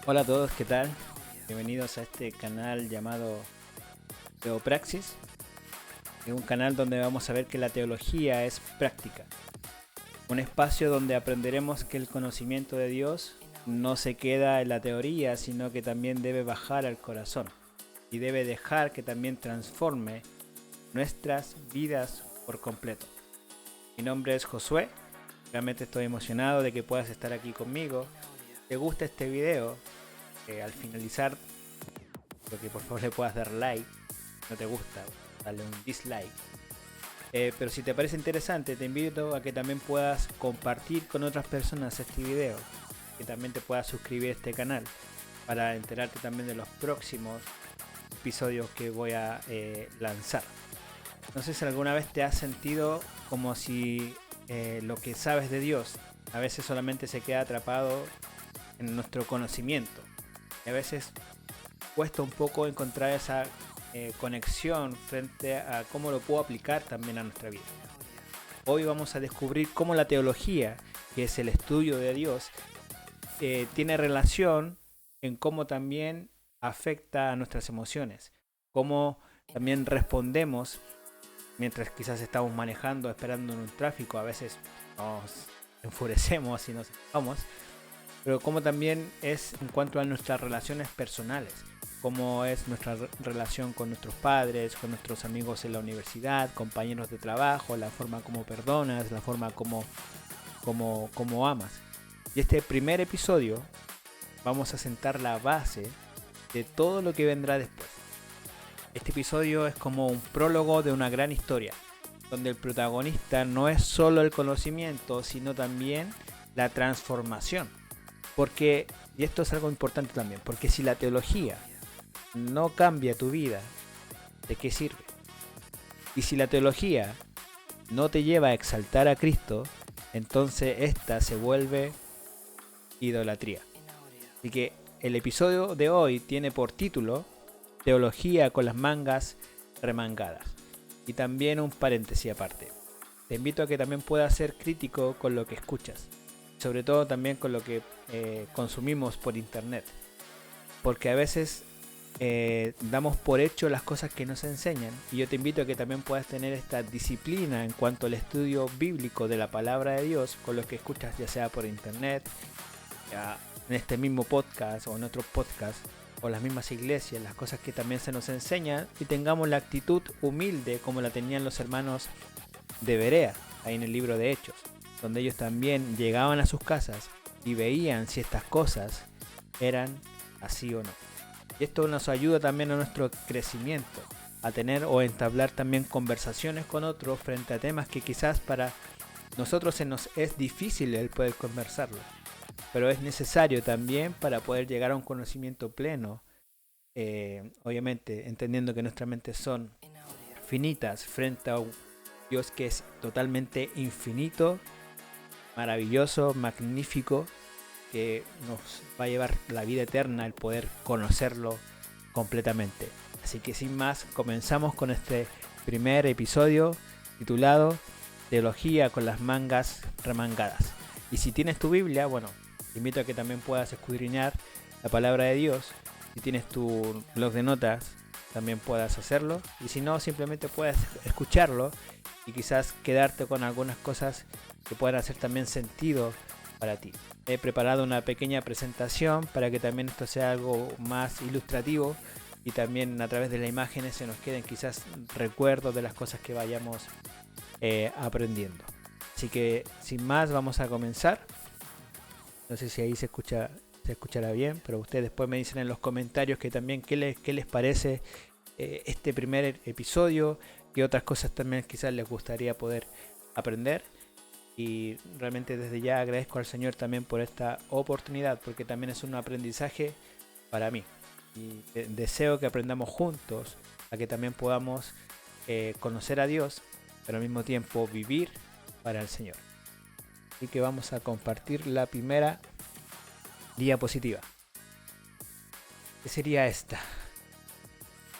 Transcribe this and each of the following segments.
Hola a todos, ¿qué tal? Bienvenidos a este canal llamado Teopraxis. Es un canal donde vamos a ver que la teología es práctica. Un espacio donde aprenderemos que el conocimiento de Dios no se queda en la teoría, sino que también debe bajar al corazón y debe dejar que también transforme nuestras vidas por completo. Mi nombre es Josué, realmente estoy emocionado de que puedas estar aquí conmigo. ¿Te gusta este video? Al finalizar, lo que por favor le puedas dar like. No te gusta, dale un dislike. Pero si te parece interesante, te invito a que también puedas compartir con otras personas este video, que también te puedas suscribir a este canal para enterarte también de los próximos episodios que voy a lanzar. No sé si alguna vez te has sentido como si lo que sabes de Dios a veces solamente se queda atrapado en nuestro conocimiento. Y a veces cuesta un poco encontrar esa conexión frente a cómo lo puedo aplicar también a nuestra vida. Hoy vamos a descubrir cómo la teología, que es el estudio de Dios, tiene relación en cómo también afecta a nuestras emociones, cómo también respondemos mientras quizás estamos manejando, esperando en un tráfico. A veces nos enfurecemos y nos enojamos, pero como también es en cuanto a nuestras relaciones personales, cómo es nuestra relación con nuestros padres, con nuestros amigos en la universidad, compañeros de trabajo, la forma como perdonas, la forma como amas. Y este primer episodio vamos a sentar la base de todo lo que vendrá después. Este episodio es como un prólogo de una gran historia, donde el protagonista no es solo el conocimiento, sino también la transformación. Porque, y esto es algo importante también, porque si la teología no cambia tu vida, ¿de qué sirve? Y si la teología no te lleva a exaltar a Cristo, entonces esta se vuelve idolatría. Así que el episodio de hoy tiene por título Teología con las mangas remangadas. Y también un paréntesis aparte. Te invito a que también puedas ser crítico con lo que escuchas, sobre todo también con lo que consumimos por internet, porque a veces damos por hecho las cosas que nos enseñan, y yo te invito a que también puedas tener esta disciplina en cuanto al estudio bíblico de la palabra de Dios con lo que escuchas, ya sea por internet, ya en este mismo podcast o en otros podcasts o las mismas iglesias, las cosas que también se nos enseñan, y tengamos la actitud humilde como la tenían los hermanos de Berea, ahí en el libro de Hechos, donde ellos también llegaban a sus casas y veían si estas cosas eran así o no. Y esto nos ayuda también a nuestro crecimiento, a tener o entablar también conversaciones con otros frente a temas que quizás para nosotros se nos es difícil el poder conversarlo, pero es necesario también para poder llegar a un conocimiento pleno, obviamente entendiendo que nuestras mentes son finitas frente a un Dios que es totalmente infinito, maravilloso, magnífico, que nos va a llevar la vida eterna el poder conocerlo completamente. Así que sin más, comenzamos con este primer episodio titulado Teología con las mangas remangadas. Y si tienes tu Biblia, bueno, te invito a que también puedas escudriñar la palabra de Dios. Si tienes tu blog de notas, también puedas hacerlo. Y si no, simplemente puedes escucharlo y quizás quedarte con algunas cosas que puedan hacer también sentido para ti. He preparado una pequeña presentación para que también esto sea algo más ilustrativo y también a través de las imágenes se nos queden quizás recuerdos de las cosas que vayamos aprendiendo. Así que sin más vamos a comenzar. No sé si ahí se escuchará bien, pero ustedes después me dicen en los comentarios que también qué les parece este primer episodio, qué otras cosas también quizás les gustaría poder aprender. Y realmente desde ya agradezco al Señor también por esta oportunidad, porque también es un aprendizaje para mí. Y deseo que aprendamos juntos a que también podamos conocer a Dios, pero al mismo tiempo vivir para el Señor. Así que vamos a compartir la primera diapositiva. ¿Qué sería esta?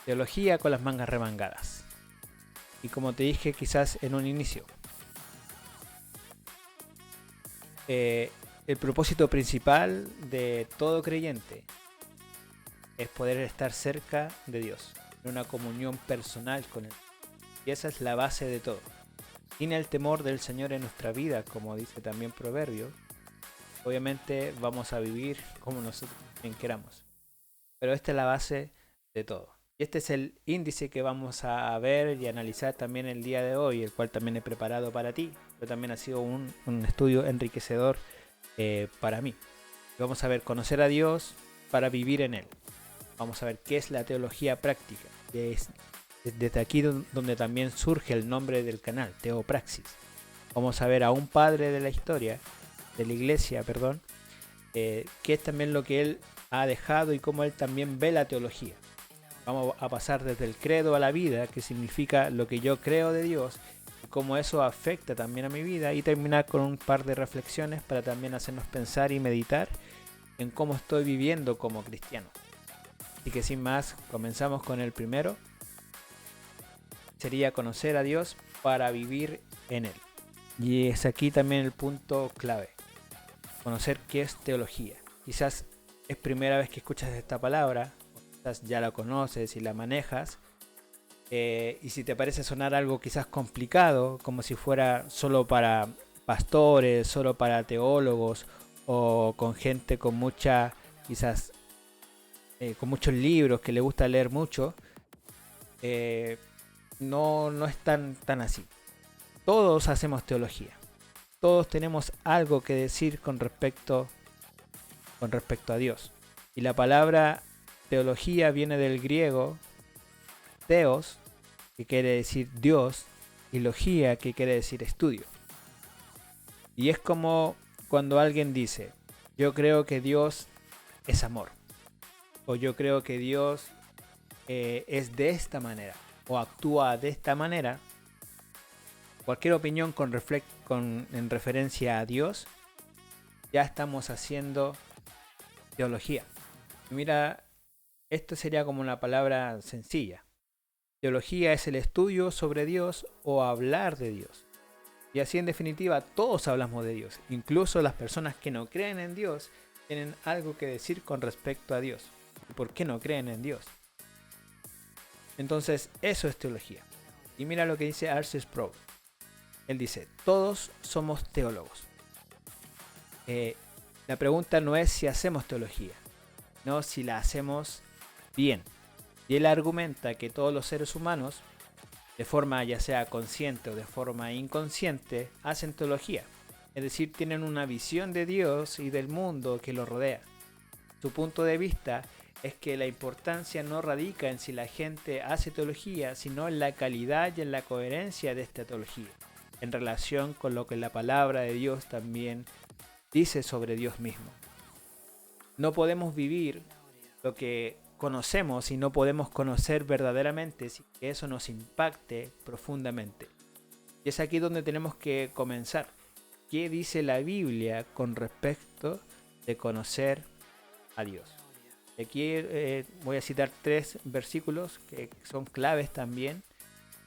Teología con las mangas remangadas. Y como te dije quizás en un inicio, el propósito principal de todo creyente es poder estar cerca de Dios, en una comunión personal con Él. Y esa es la base de todo. Sin el temor del Señor en nuestra vida, como dice también Proverbios, obviamente vamos a vivir como nosotros bien queramos. Pero esta es la base de todo. Y este es el índice que vamos a ver y analizar también el día de hoy, el cual también he preparado para ti, pero también ha sido un estudio enriquecedor para mí. Vamos a ver conocer a Dios para vivir en Él. Vamos a ver qué es la teología práctica. Es desde aquí donde también surge el nombre del canal, Teopraxis. Vamos a ver a un padre de la historia, de la iglesia, perdón, que es también lo que él ha dejado y cómo él también ve la teología. Vamos a pasar desde el credo a la vida, que significa lo que yo creo de Dios, y cómo eso afecta también a mi vida, y terminar con un par de reflexiones para también hacernos pensar y meditar en cómo estoy viviendo como cristiano. Así que sin más, comenzamos con el primero. Sería conocer a Dios para vivir en Él. Y es aquí también el punto clave. Conocer qué es teología. Quizás es primera vez que escuchas esta palabra, quizás ya la conoces y la manejas, y si te parece sonar algo quizás complicado, como si fuera solo para pastores, solo para teólogos, o con gente con mucha, quizás con muchos libros, que le gusta leer mucho, no es tan así. Todos hacemos teología. Todos tenemos algo que decir con respecto a Dios. Y la palabra teología viene del griego theos, que quiere decir Dios, y logía, que quiere decir estudio. Y es como cuando alguien dice, yo creo que Dios es amor, o yo creo que Dios es de esta manera, o actúa de esta manera. Cualquier opinión en referencia a Dios, ya estamos haciendo teología. Y mira, esto sería como una palabra sencilla. Teología es el estudio sobre Dios o hablar de Dios. Y así en definitiva todos hablamos de Dios. Incluso las personas que no creen en Dios tienen algo que decir con respecto a Dios. ¿Y por qué no creen en Dios? Entonces eso es teología. Y mira lo que dice R.C. Sproul. Él dice, todos somos teólogos. La pregunta no es si hacemos teología, no si la hacemos bien. Y él argumenta que todos los seres humanos, de forma ya sea consciente o de forma inconsciente, hacen teología. Es decir, tienen una visión de Dios y del mundo que los rodea. Su punto de vista es que la importancia no radica en si la gente hace teología, sino en la calidad y en la coherencia de esta teología, en relación con lo que la palabra de Dios también dice sobre Dios mismo. No podemos vivir lo que conocemos y no podemos conocer verdaderamente sin que eso nos impacte profundamente. Y es aquí donde tenemos que comenzar. ¿Qué dice la Biblia con respecto de conocer a Dios? Aquí voy a citar 3 versículos que son claves también,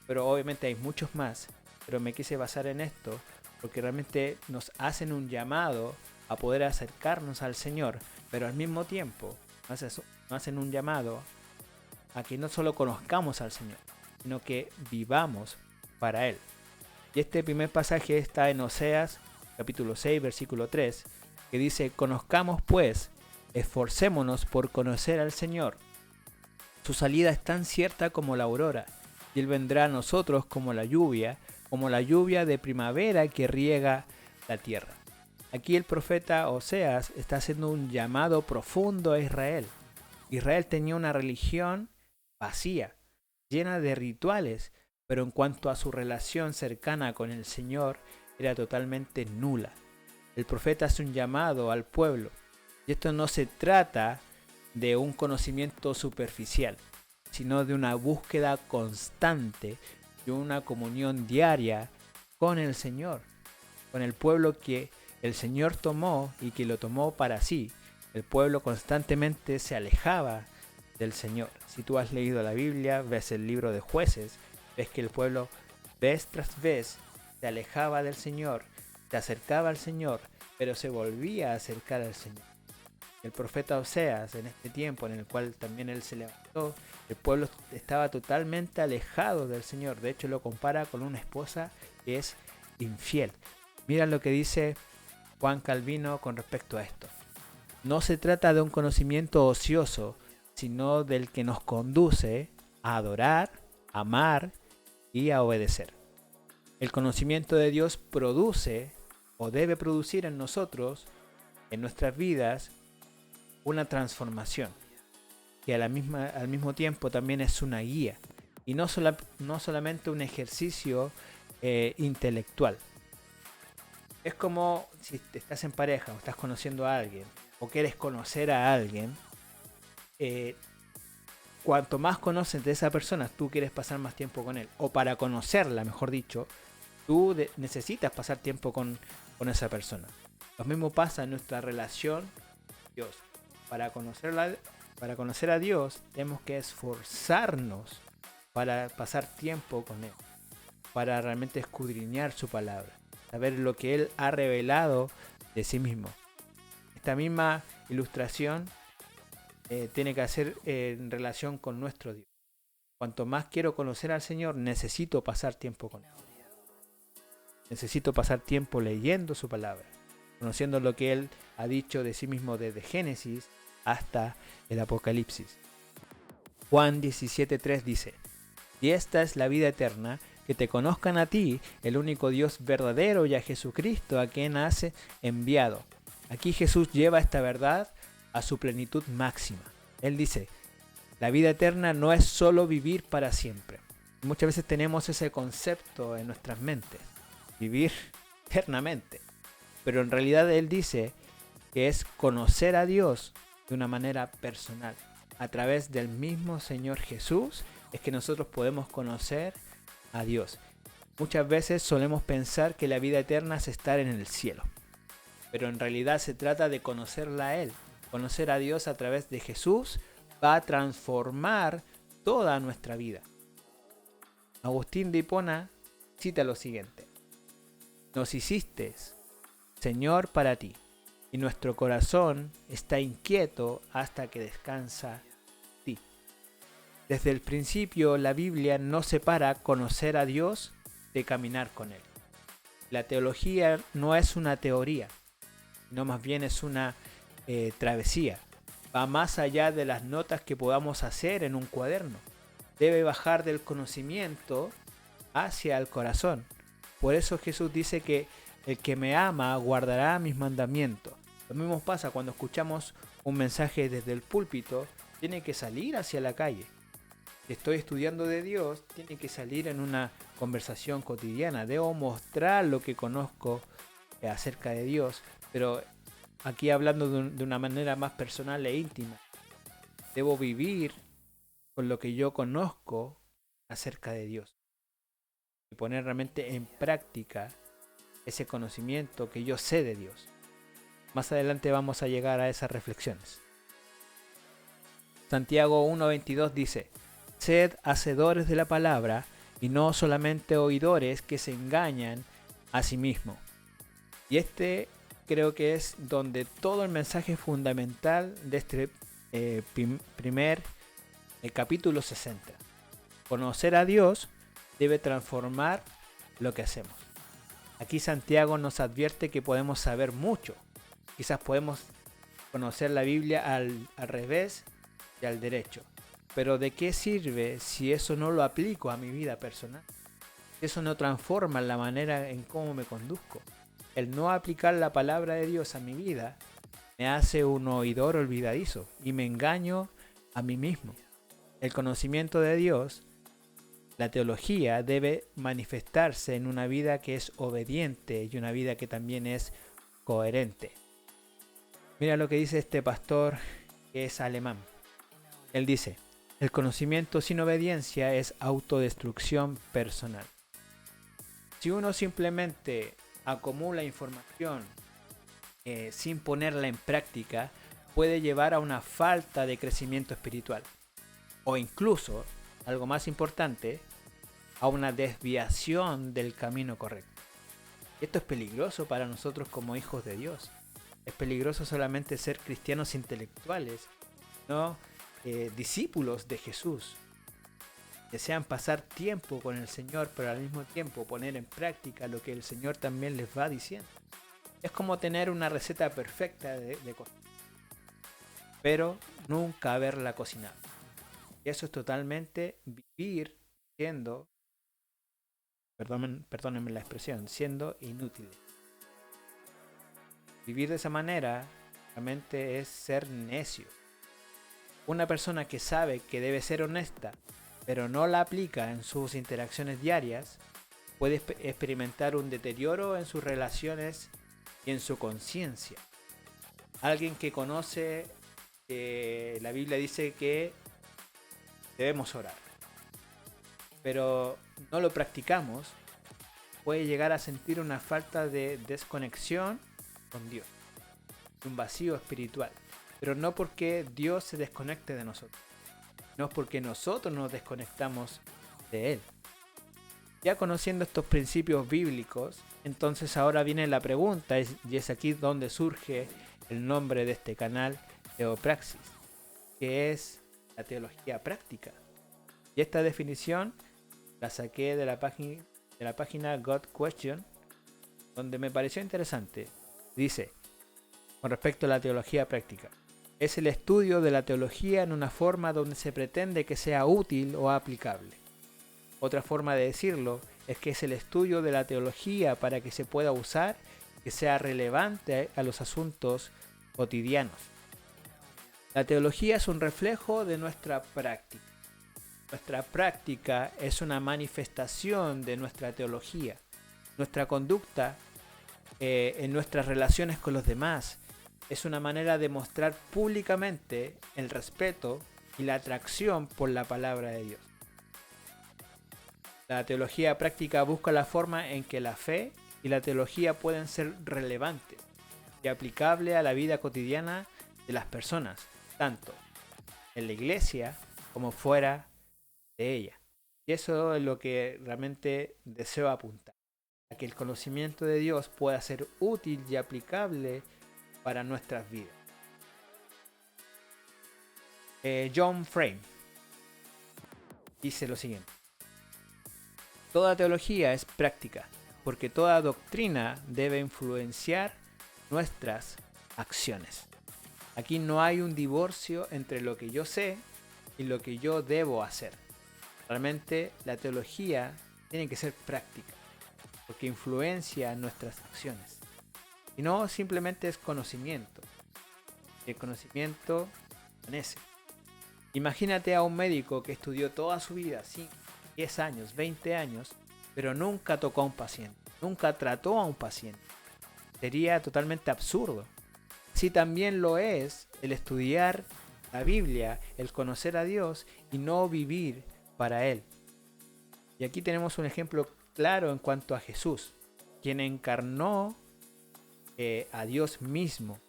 pero obviamente hay muchos más. Pero me quise basar en esto porque realmente nos hacen un llamado a poder acercarnos al Señor, pero al mismo tiempo nos hacen un llamado a que no solo conozcamos al Señor, sino que vivamos para Él. Y este primer pasaje está en Oseas capítulo 6 versículo 3, que dice, conozcamos pues, esforcémonos por conocer al Señor. Su salida es tan cierta como la aurora, y Él vendrá a nosotros como la lluvia de primavera que riega la tierra. Aquí el profeta Oseas está haciendo un llamado profundo a Israel. Israel tenía una religión vacía, llena de rituales, pero en cuanto a su relación cercana con el Señor, era totalmente nula. El profeta hace un llamado al pueblo, y esto no se trata de un conocimiento superficial, sino de una búsqueda constante y una comunión diaria con el Señor, con el pueblo que el Señor tomó y que lo tomó para sí. El pueblo constantemente se alejaba del Señor. Si tú has leído la Biblia, ves el libro de Jueces, ves que el pueblo vez tras vez se alejaba del Señor se acercaba al Señor, pero se volvía a acercar al Señor. El profeta Oseas, en este tiempo en el cual también él se levantó, el pueblo estaba totalmente alejado del Señor. De hecho, lo compara con una esposa que es infiel. Mira lo que dice Juan Calvino con respecto a esto. No se trata de un conocimiento ocioso, sino del que nos conduce a adorar, amar y a obedecer. El conocimiento de Dios produce o debe producir en nosotros, en nuestras vidas, una transformación que al mismo tiempo también es una guía y no solamente un ejercicio intelectual. Es como si estás en pareja o estás conociendo a alguien o quieres conocer a alguien, cuanto más conoces de esa persona, tú quieres pasar más tiempo con él, o para conocerla, mejor dicho, tú necesitas pasar tiempo con esa persona. Lo mismo pasa en nuestra relación con Dios. Para conocer a Dios tenemos que esforzarnos para pasar tiempo con Él, para realmente escudriñar su palabra, saber lo que Él ha revelado de sí mismo. Esta misma ilustración tiene que hacer en relación con nuestro Dios. Cuanto más quiero conocer al Señor, necesito pasar tiempo con Él. Necesito pasar tiempo leyendo su palabra, conociendo lo que Él ha dicho de sí mismo desde Génesis hasta el Apocalipsis. Juan 17:3 dice: y esta es la vida eterna, que te conozcan a ti, el único Dios verdadero, y a Jesucristo, a quien has enviado. Aquí Jesús lleva esta verdad a su plenitud máxima. Él dice: la vida eterna no es solo vivir para siempre. Muchas veces tenemos ese concepto en nuestras mentes, vivir eternamente. Pero en realidad Él dice que es conocer a Dios de una manera personal. A través del mismo Señor Jesús es que nosotros podemos conocer a Dios. Muchas veces solemos pensar que la vida eterna es estar en el cielo, pero en realidad se trata de conocerla a Él. Conocer a Dios a través de Jesús va a transformar toda nuestra vida. Agustín de Hipona cita lo siguiente: nos hiciste, Señor, para ti, y nuestro corazón está inquieto hasta que descansa ti. Desde el principio la Biblia no separa conocer a Dios de caminar con Él. La teología no es una teoría, no, más bien es una travesía. Va más allá de las notas que podamos hacer en un cuaderno. Debe bajar del conocimiento hacia el corazón. Por eso Jesús dice que el que me ama guardará mis mandamientos. Lo mismo pasa cuando escuchamos un mensaje desde el púlpito, tiene que salir hacia la calle. Si estoy estudiando de Dios, tiene que salir en una conversación cotidiana. Debo mostrar lo que conozco acerca de Dios, pero aquí hablando de una manera más personal e íntima. Debo vivir con lo que yo conozco acerca de Dios y poner realmente en práctica ese conocimiento que yo sé de Dios. Más adelante vamos a llegar a esas reflexiones. Santiago 1:22 dice: sed hacedores de la palabra y no solamente oidores que se engañan a sí mismos. Y este creo que es donde todo el mensaje fundamental de este primer capítulo se centra. Conocer a Dios debe transformar lo que hacemos. Aquí Santiago nos advierte que podemos saber mucho. Quizás podemos conocer la Biblia al revés y al derecho. Pero ¿de qué sirve si eso no lo aplico a mi vida personal? Eso no transforma la manera en cómo me conduzco. El no aplicar la palabra de Dios a mi vida me hace un oidor olvidadizo y me engaño a mí mismo. El conocimiento de Dios, la teología, debe manifestarse en una vida que es obediente y una vida que también es coherente. Mira lo que dice este pastor que es alemán. Él dice: el conocimiento sin obediencia es autodestrucción personal. Si uno simplemente acumula información sin ponerla en práctica, puede llevar a una falta de crecimiento espiritual. O incluso, algo más importante, a una desviación del camino correcto. Esto es peligroso para nosotros como hijos de Dios. Es peligroso solamente ser cristianos intelectuales, no discípulos de Jesús. Desean pasar tiempo con el Señor, pero al mismo tiempo poner en práctica lo que el Señor también les va diciendo. Es como tener una receta perfecta de cocina, pero nunca haberla cocinado. Y eso es totalmente vivir siendo, perdónenme la expresión, siendo inútil. Vivir de esa manera realmente es ser necio. Una persona que sabe que debe ser honesta, pero no la aplica en sus interacciones diarias, puede experimentar un deterioro en sus relaciones y en su conciencia. Alguien que conoce, la Biblia dice que debemos orar, pero no lo practicamos, puede llegar a sentir una falta de desconexión con Dios, un vacío espiritual, pero no porque Dios se desconecte de nosotros, no es porque nosotros nos desconectamos de Él. Ya conociendo estos principios bíblicos, entonces ahora viene la pregunta, y es aquí donde surge el nombre de este canal, Teopraxis, que es la teología práctica. Y esta definición la saqué de la página God Question, donde me pareció interesante. Dice, con respecto a la teología práctica, es el estudio de la teología en una forma donde se pretende que sea útil o aplicable. Otra forma de decirlo es que es el estudio de la teología para que se pueda usar y que sea relevante a los asuntos cotidianos. La teología es un reflejo de nuestra práctica. Nuestra práctica es una manifestación de nuestra teología. Nuestra conducta en nuestras relaciones con los demás es una manera de mostrar públicamente el respeto y la atracción por la palabra de Dios. La teología práctica busca la forma en que la fe y la teología pueden ser relevantes y aplicables a la vida cotidiana de las personas, tanto en la iglesia como fuera de ella. Y eso es lo que realmente deseo apuntar, a que el conocimiento de Dios pueda ser útil y aplicable para nuestras vidas. John Frame dice lo siguiente: toda teología es práctica, porque toda doctrina debe influenciar nuestras acciones. Aquí no hay un divorcio entre lo que yo sé y lo que yo debo hacer. Realmente la teología tiene que ser práctica, porque influencia nuestras acciones. Y no simplemente es conocimiento. El conocimiento permanece. Imagínate a un médico que estudió toda su vida, 5, 10 años, 20 años, pero nunca tocó a un paciente, nunca trató a un paciente. Sería totalmente absurdo. Si también lo es el estudiar la Biblia, el conocer a Dios y no vivir para Él. Y aquí tenemos un ejemplo claro en cuanto a Jesús, quien encarnó a Dios mismo,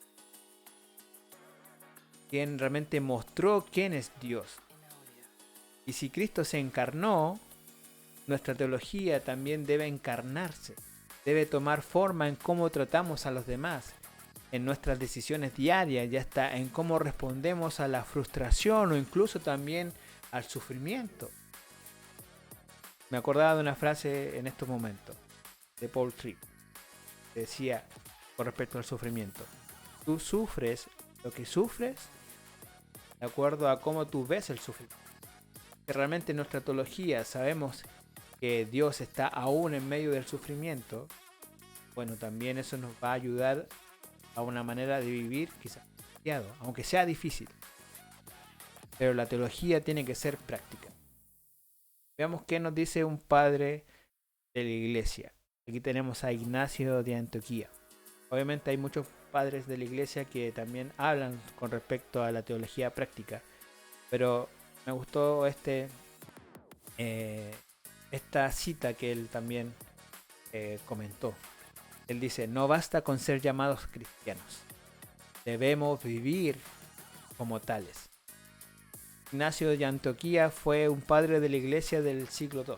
quien realmente mostró quién es Dios. Y si Cristo se encarnó, nuestra teología también debe encarnarse, debe tomar forma en cómo tratamos a los demás, en nuestras decisiones diarias y hasta en cómo respondemos a la frustración o incluso también al sufrimiento. Me acordaba de una frase en estos momentos de Paul Tripp, que decía con respecto al sufrimiento: tú sufres lo que sufres de acuerdo a cómo tú ves el sufrimiento. Que realmente en nuestra teología sabemos que Dios está aún en medio del sufrimiento, bueno, también eso nos va a ayudar a una manera de vivir quizás, aunque sea difícil. Pero la teología tiene que ser práctica. Veamos qué nos dice un padre de la iglesia. Aquí tenemos a Ignacio de Antioquía. Obviamente hay muchos padres de la iglesia que también hablan con respecto a la teología práctica, pero me gustó esta cita que él también comentó. Él dice: no basta con ser llamados cristianos, debemos vivir como tales. Ignacio de Antioquía fue un padre de la iglesia del siglo II.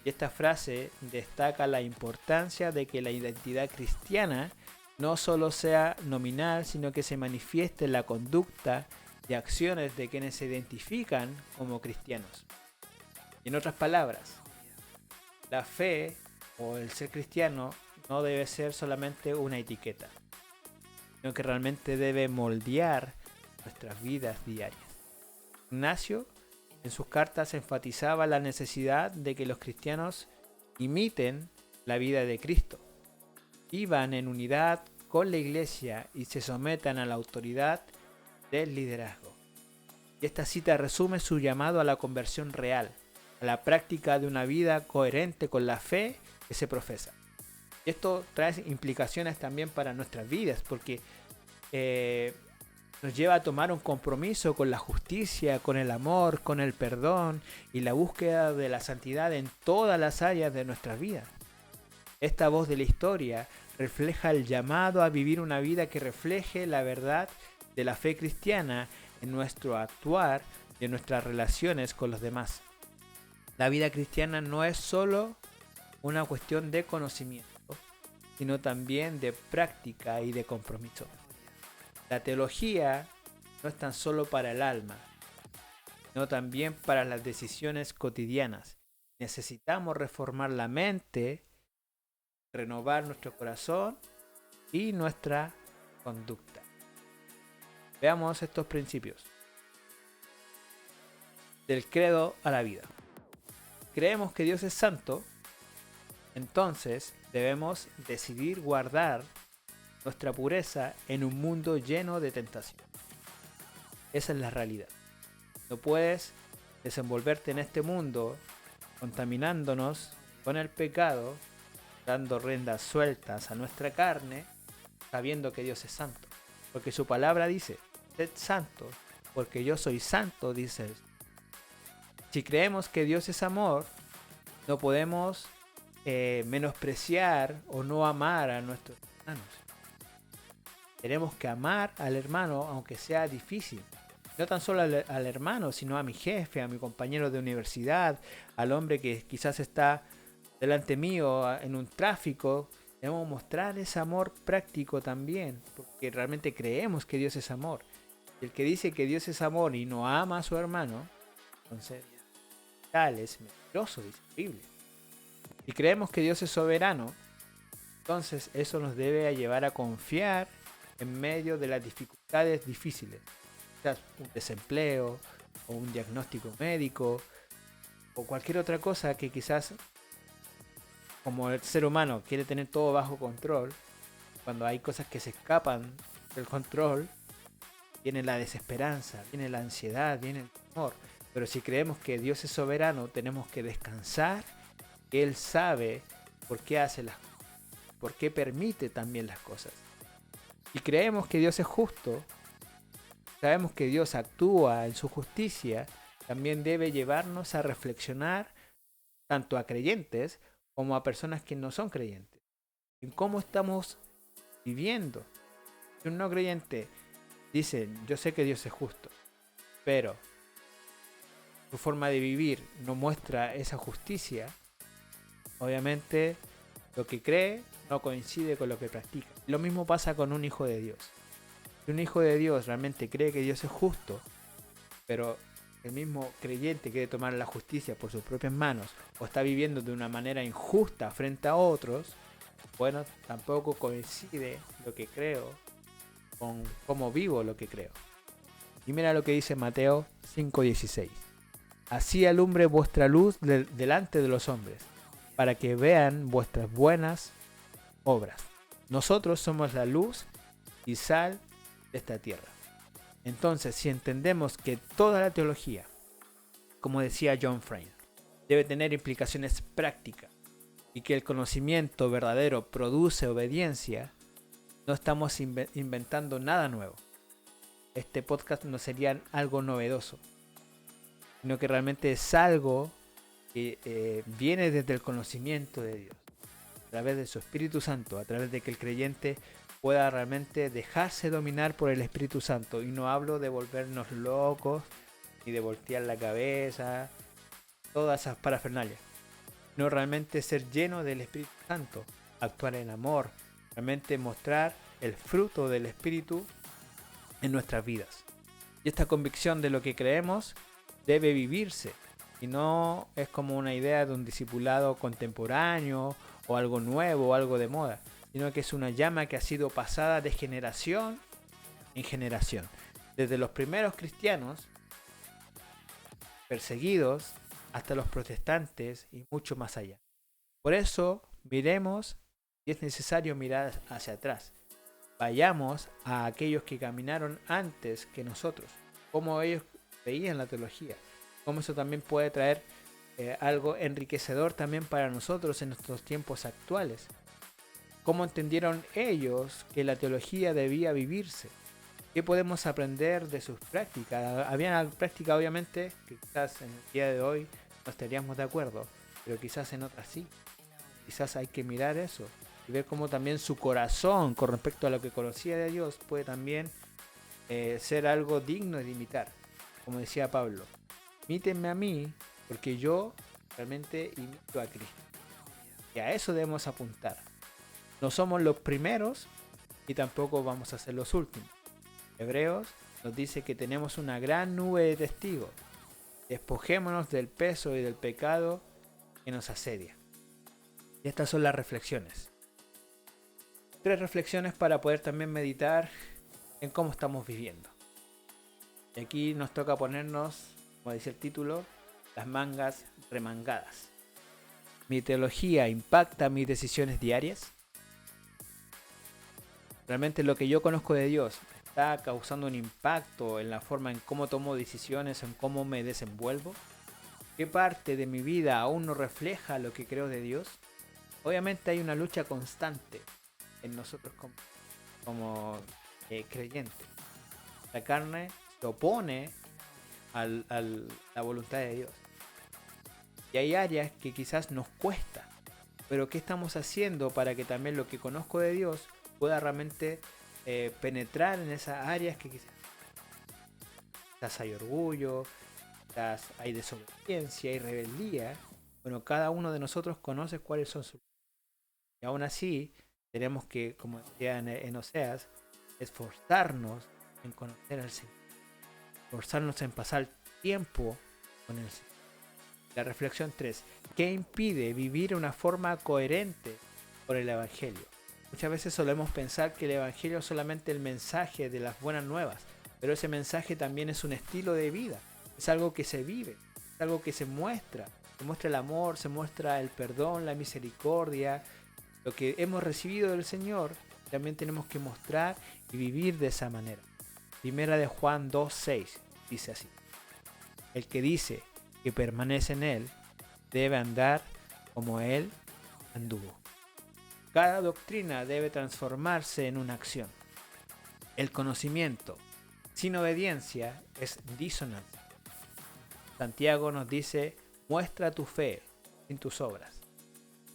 Y esta frase destaca la importancia de que la identidad cristiana no solo sea nominal, sino que se manifieste en la conducta y acciones de quienes se identifican como cristianos. En otras palabras, la fe o el ser cristiano no debe ser solamente una etiqueta, sino que realmente debe moldear nuestras vidas diarias. Ignacio en sus cartas enfatizaba la necesidad de que los cristianos imiten la vida de Cristo, vivan en unidad con la Iglesia y se sometan a la autoridad del liderazgo. Y esta cita resume su llamado a la conversión real, a la práctica de una vida coherente con la fe que se profesa. Y esto trae implicaciones también para nuestras vidas, porque nos lleva a tomar un compromiso con la justicia, con el amor, con el perdón y la búsqueda de la santidad en todas las áreas de nuestras vidas. Esta voz de la historia refleja el llamado a vivir una vida que refleje la verdad de la fe cristiana en nuestro actuar y en nuestras relaciones con los demás. La vida cristiana no es solo una cuestión de conocimiento, sino también de práctica y de compromiso. La teología no es tan solo para el alma, sino también para las decisiones cotidianas. Necesitamos reformar la mente, renovar nuestro corazón y nuestra conducta. Veamos estos principios. Del credo a la vida. Creemos que Dios es santo, entonces debemos decidir guardar nuestra pureza en un mundo lleno de tentación. Esa es la realidad. No puedes desenvolverte en este mundo contaminándonos con el pecado, dando riendas sueltas a nuestra carne, sabiendo que Dios es santo. Porque su palabra dice, sed santos, porque yo soy santo, dice él. Si creemos que Dios es amor, no podemos menospreciar o no amar a nuestros hermanos. Tenemos que amar al hermano aunque sea difícil. No tan solo al hermano, sino a mi jefe, a mi compañero de universidad, al hombre que quizás está delante mío en un tráfico. Debemos mostrar ese amor práctico también, porque realmente creemos que Dios es amor. El que dice que Dios es amor y no ama a su hermano, entonces tal es mentiroso, es horrible. Y creemos que Dios es soberano, entonces eso nos debe llevar a confiar en medio de las dificultades difíciles, quizás un desempleo o un diagnóstico médico o cualquier otra cosa que quizás, como el ser humano quiere tener todo bajo control, cuando hay cosas que se escapan del control, viene la desesperanza, viene la ansiedad, viene el temor. Pero si creemos que Dios es soberano, tenemos que descansar, que Él sabe por qué hace las cosas, por qué permite también las cosas. Si creemos que Dios es justo, sabemos que Dios actúa en su justicia, también debe llevarnos a reflexionar tanto a creyentes como a personas que no son creyentes, en cómo estamos viviendo. Si un no creyente dice, yo sé que Dios es justo, pero su forma de vivir no muestra esa justicia, obviamente lo que cree no coincide con lo que practica. Lo mismo pasa con un hijo de Dios. Si un hijo de Dios realmente cree que Dios es justo, pero el mismo creyente quiere tomar la justicia por sus propias manos o está viviendo de una manera injusta frente a otros, bueno, tampoco coincide lo que creo con cómo vivo lo que creo. Y mira lo que dice Mateo 5:16. Así alumbre vuestra luz delante de los hombres, para que vean vuestras buenas obras. Nosotros somos la luz y sal de esta tierra. Entonces, si entendemos que toda la teología, como decía John Frame, debe tener implicaciones prácticas y que el conocimiento verdadero produce obediencia, no estamos inventando nada nuevo. Este podcast no sería algo novedoso, sino que realmente es algo que viene desde el conocimiento de Dios, a través de su Espíritu Santo, a través de que el creyente pueda realmente dejarse dominar por el Espíritu Santo. Y no hablo de volvernos locos, ni de voltear la cabeza, todas esas parafernalias. no realmente ser lleno del Espíritu Santo, actuar en amor, realmente mostrar el fruto del Espíritu en nuestras vidas. Y esta convicción de lo que creemos debe vivirse, y no es como una idea de un discipulado contemporáneo o algo nuevo o algo de moda, sino que es una llama que ha sido pasada de generación en generación. Desde los primeros cristianos perseguidos hasta los protestantes y mucho más allá. Por eso miremos, y es necesario mirar hacia atrás. Vayamos a aquellos que caminaron antes que nosotros, cómo ellos veían la teología, cómo eso también puede traer algo enriquecedor también para nosotros en nuestros tiempos actuales. Cómo entendieron ellos que la teología debía vivirse. ¿Qué podemos aprender de sus prácticas? Habían prácticas obviamente que quizás en el día de hoy no estaríamos de acuerdo, pero quizás en otras sí. Quizás hay que mirar eso y ver cómo también su corazón con respecto a lo que conocía de Dios puede también ser algo digno de imitar. Como decía Pablo, imítenme a mí porque yo realmente imito a Cristo. Y a eso debemos apuntar. No somos los primeros y tampoco vamos a ser los últimos. Hebreos nos dice que tenemos una gran nube de testigos. Despojémonos del peso y del pecado que nos asedia. Y estas son las reflexiones. 3 reflexiones para poder también meditar en cómo estamos viviendo. Y aquí nos toca ponernos, como dice el título, las mangas remangadas. ¿Mi teología impacta mis decisiones diarias? ¿Realmente lo que yo conozco de Dios está causando un impacto en la forma en cómo tomo decisiones, en cómo me desenvuelvo? ¿Qué parte de mi vida aún no refleja lo que creo de Dios? Obviamente hay una lucha constante en nosotros como creyentes. La carne se opone a la voluntad de Dios. Y hay áreas que quizás nos cuesta. Pero ¿qué estamos haciendo para que también lo que conozco de Dios pueda realmente penetrar en esas áreas que quizás hay orgullo, quizás hay desobediencia, hay rebeldía? Bueno, cada uno de nosotros conoce cuáles son sus... Y aún así, tenemos que, como decía en Oseas, esforzarnos en conocer al Señor. Esforzarnos en pasar tiempo con el Señor. La reflexión 3. ¿Qué impide vivir una forma coherente con el Evangelio? Muchas veces solemos pensar que el Evangelio es solamente el mensaje de las buenas nuevas, pero ese mensaje también es un estilo de vida, es algo que se vive, es algo que se muestra el amor, se muestra el perdón, la misericordia, lo que hemos recibido del Señor, también tenemos que mostrar y vivir de esa manera. Primera de Juan 2:6 dice así: el que dice que permanece en Él debe andar como Él anduvo. Cada doctrina debe transformarse en una acción. El conocimiento sin obediencia es disonancia. Santiago nos dice: muestra tu fe sin tus obras.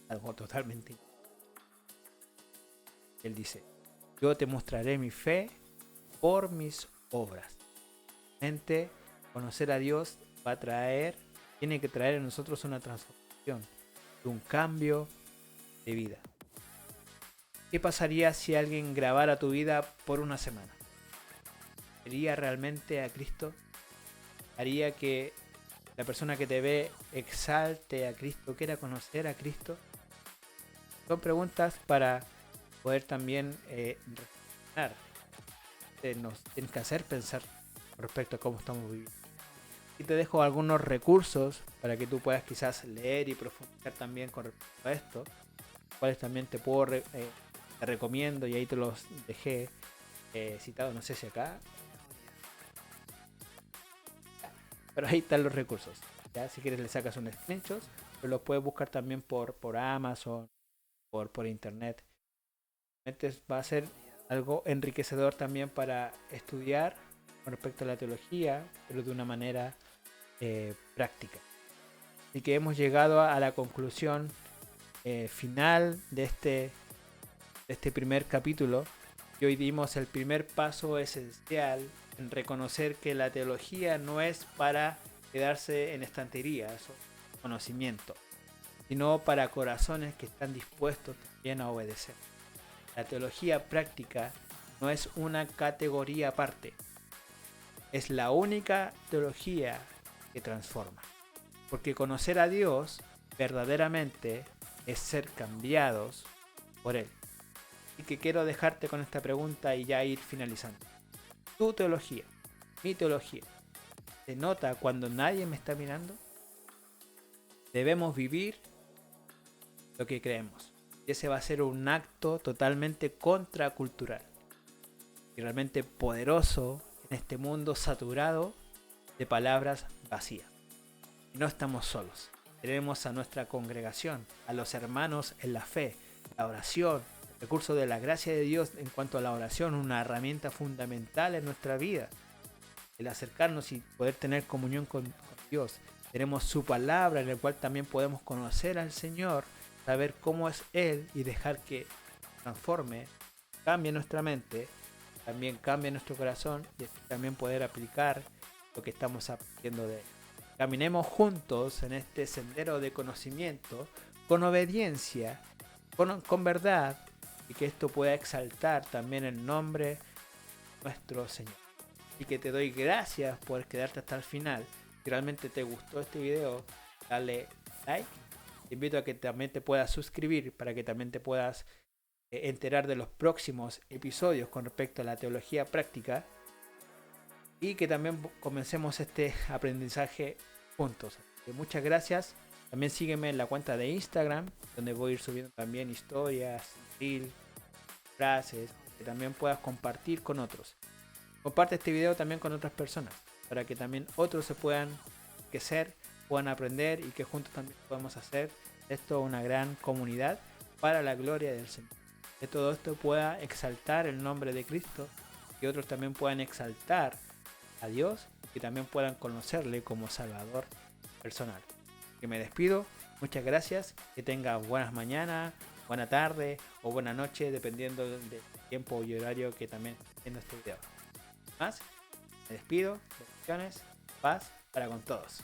Algo totalmente. Él dice: yo te mostraré mi fe por mis obras. Realmente conocer a Dios tiene que traer en nosotros una transformación, un cambio de vida. ¿Qué pasaría si alguien grabara tu vida por una semana? ¿Sería realmente a Cristo? ¿Haría que la persona que te ve exalte a Cristo, quiera conocer a Cristo? Son preguntas para poder también reflexionar. Nos tienen que hacer pensar respecto a cómo estamos viviendo. Y te dejo algunos recursos para que tú puedas quizás leer y profundizar también con respecto a esto, cuales también te recomiendo, y ahí te los dejé citados, no sé si acá, pero ahí están los recursos. ¿Ya? Si quieres le sacas un screenshot, pero los puedes buscar también por Amazon, por internet. Va a ser algo enriquecedor también para estudiar con respecto a la teología, pero de una manera práctica. Así que hemos llegado a la conclusión final de este primer capítulo, y hoy dimos el primer paso esencial en reconocer que la teología no es para quedarse en estanterías o conocimiento, sino para corazones que están dispuestos también a obedecer. La teología práctica no es una categoría aparte, es la única teología que transforma. Porque conocer a Dios verdaderamente es ser cambiados por Él. Y que quiero dejarte con esta pregunta y ya ir finalizando. Tu teología, mi teología, ¿se nota cuando nadie me está mirando? Debemos vivir lo que creemos. Y ese va a ser un acto totalmente contracultural y realmente poderoso en este mundo saturado de palabras vacías. Y no estamos solos. Tenemos a nuestra congregación, a los hermanos en la fe, la oración, el recurso de la gracia de Dios en cuanto a la oración, una herramienta fundamental en nuestra vida. El acercarnos y poder tener comunión con Dios. Tenemos su palabra en la cual también podemos conocer al Señor, saber cómo es Él y dejar que transforme, cambie nuestra mente, también cambie nuestro corazón y también poder aplicar lo que estamos aprendiendo de Él. Caminemos juntos en este sendero de conocimiento, con obediencia, con verdad, y que esto pueda exaltar también el nombre de nuestro Señor. Y que te doy gracias por quedarte hasta el final. Si realmente te gustó este video, dale like. Te invito a que también te puedas suscribir para que también te puedas enterar de los próximos episodios con respecto a la teología práctica. Y que también comencemos este aprendizaje juntos. Muchas gracias. También sígueme en la cuenta de Instagram, donde voy a ir subiendo también historias, reels, frases, que también puedas compartir con otros. Comparte este video también con otras personas, para que también otros se puedan enriquecer, puedan aprender y que juntos también podamos hacer esto una gran comunidad para la gloria del Señor. Que todo esto pueda exaltar el nombre de Cristo, que otros también puedan exaltar a Dios y también puedan conocerle como Salvador personal. Que me despido, muchas gracias, que tengan buenas mañanas, buena tarde o buena noche, dependiendo del tiempo y horario que también en este video. Más, me despido, bendiciones, paz para con todos.